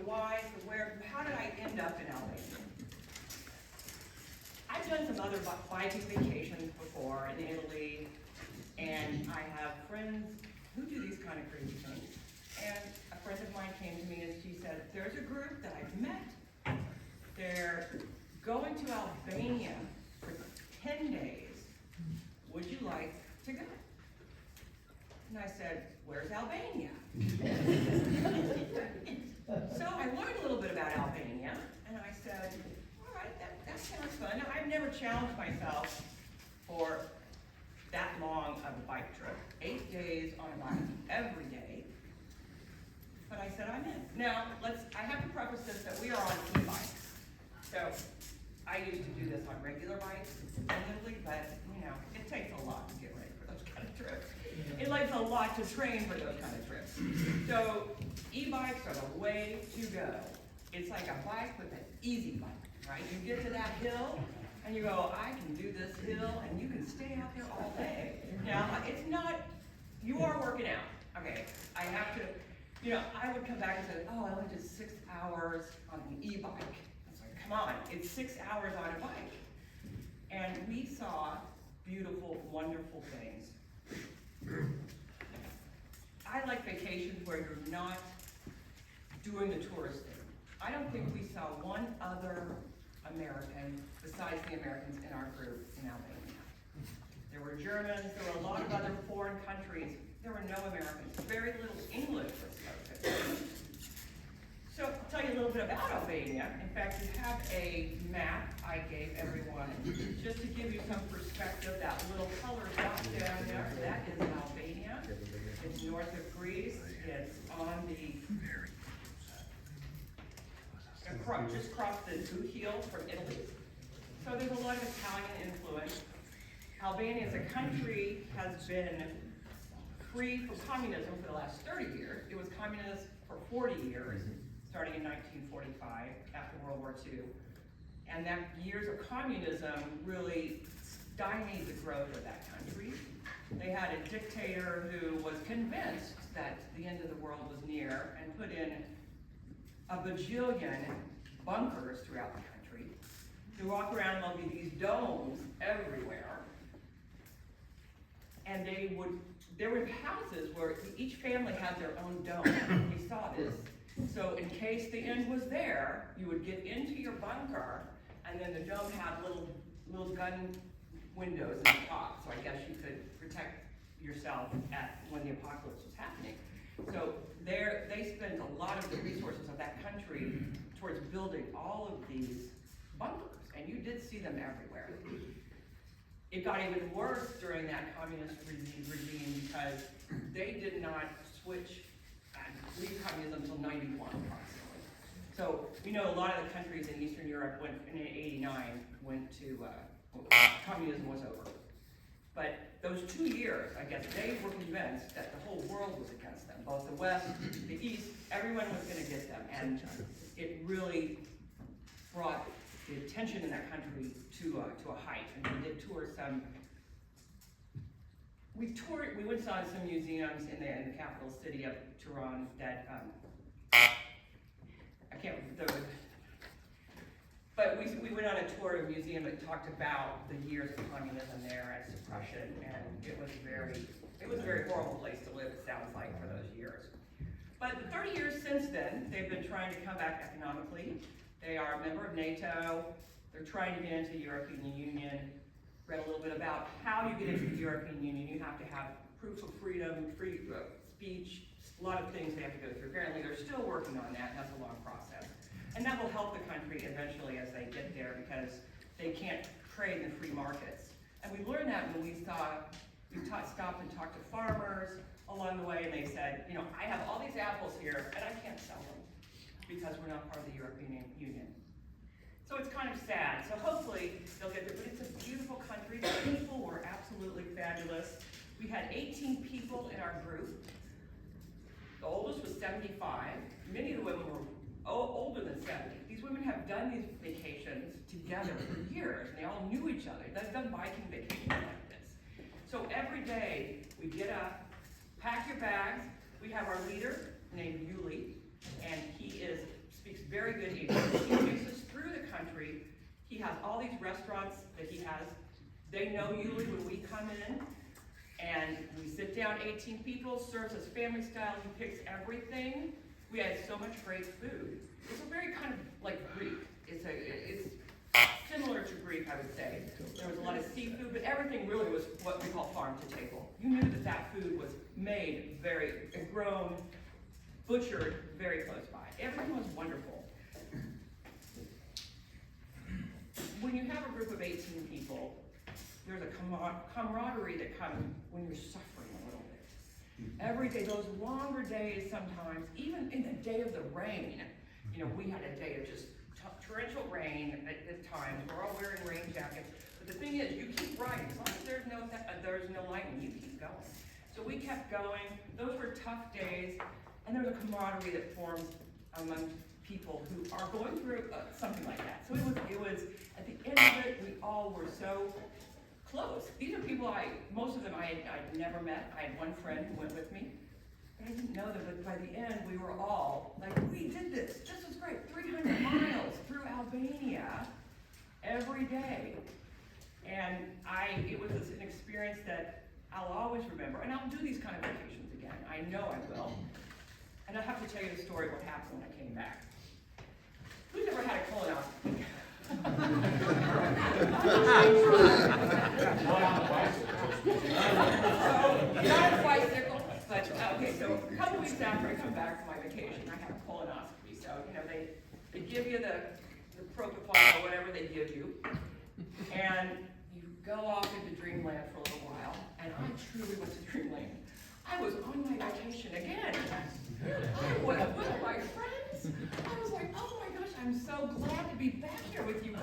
why, the where, how did I end up in Albania? I've done some other biking vacations before in Italy, and I have friends who do these kind of crazy things. And a friend of mine came to me and she said, there's a group that I've met. They're going to Albania for 10 days. Would you like to go? And I said, where's Albania? So I learned a little bit about Albania, and I said, all right, that sounds fun. I've never challenged myself for that long of a bike trip. 8 days on a bike every day. But I said, I'm in. Now, I have to preface this that we are on e-bikes. So I used to do this on regular bikes, admittedly, but it takes a lot to get ready for those kind of trips. It takes a lot to train for those kind of trips. So e-bikes are the way to go. It's like a bike with an easy bike, right? You get to that hill and you go, I can do this hill, and you can stay out there all day. Now, it's not, you are working out. Okay, I have to, I would come back and say, oh, I only did 6 hours on an e-bike. It's like, come on, it's 6 hours on a bike. And we saw beautiful, wonderful things. I like vacations where you're not doing the tourist thing. I don't think we saw one other American besides the Americans in our group in Albania. There were Germans, there were a lot of other foreign countries. There were no Americans. Very little English was spoken. So I'll tell you a little bit about Albania. In fact, we have a map I gave everyone just to give you some perspective. That little color dot down there, that is Albania. It's north of Greece. It's on the just across the boot heel from Italy. So there's a lot of Italian influence. Albania as a country has been free from communism for the last 30 years. It was communist for 40 years, starting in 1945 after World War II. And that years of communism really stymied the growth of that country. They had a dictator who was convinced that the end of the world was near and put in a bajillion bunkers throughout the country. You walk around, there'll be these domes everywhere. And there were houses where each family had their own dome. We saw this. So in case the end was there, you would get into your bunker, and then the dome had little gun windows in the top. So I guess you could protect yourself when the apocalypse was happening. So they spent a lot of the resources of that country towards building all of these bunkers, and you did see them everywhere. It got even worse during that communist regime because they did not leave communism until 91 approximately. So we know a lot of the countries in Eastern Europe in 89 went to, communism was over. But those 2 years, I guess, they were convinced that the whole world was against them. Both the West, the East, everyone was going to get them. And it really brought the attention in that country to a height. And we did tour some. We went to some museums in the capital city of Tehran that I can't remember. But we went on a tour of a museum that talked about the years of communism there and suppression, and it was a very horrible place to live, it sounds like, for those years. But the 30 years since then, they've been trying to come back economically. They are a member of NATO. They're trying to get into the European Union. Read a little bit about how you get into the European Union. You have to have proof of freedom, free speech, a lot of things they have to go through. Apparently they're still working on that. That's a long process. And that will help the country eventually as they get there because they can't trade in free markets. And we learned that when we stopped and talked to farmers along the way, and they said, I have all these apples here and I can't sell them because we're not part of the European Union. So it's kind of sad. So hopefully they'll get there. But it's a beautiful country. The people were absolutely fabulous. We had 18 people in our group. The oldest was 75. Many of the women were older than 70. These women have done these vacations together for years, and they all knew each other. They've done biking vacations like this. So every day we get up, pack your bags. We have our leader named Yuli, and he is They know usually when we come in, and we sit down, 18 people, serves us family style, he picks everything. We had so much great food. It's a very kind of like Greek. It's similar to Greek, I would say. There was a lot of seafood, but everything really was what we call farm to table. You knew that that food was made grown, butchered very close by. Everything was wonderful. When you have a group of 18 people, there's a camaraderie that comes when you're suffering a little bit. Every day, those longer days sometimes, even in the day of the rain, you know, we had a day of just torrential rain at times. We're all wearing rain jackets. But the thing is, you keep riding. As long as there's no lightning, you keep going. So we kept going. Those were tough days. And there's a camaraderie that forms among people who are going through something like that. So it was, at the end of it, we all were so close. These are people most of them I'd never met. I had one friend who went with me, but I didn't know them. But by the end, we were all like, we did this. This was great. 300 miles through Albania every day. And it was an experience that I'll always remember. And I'll do these kind of vacations again. I know I will. And I have to tell you the story of what happened when I came back. Who's ever had a colonoscopy? Not a bicycle, but okay, so a couple weeks after I come back from my vacation, I have a colonoscopy. So, you know, they give you the propofol or whatever they give you, and you go off into dreamland for a little while, and I truly went to dreamland. I was on my vacation again. I was with my friends. I was like, oh my gosh, I'm so glad to be back here with you guys.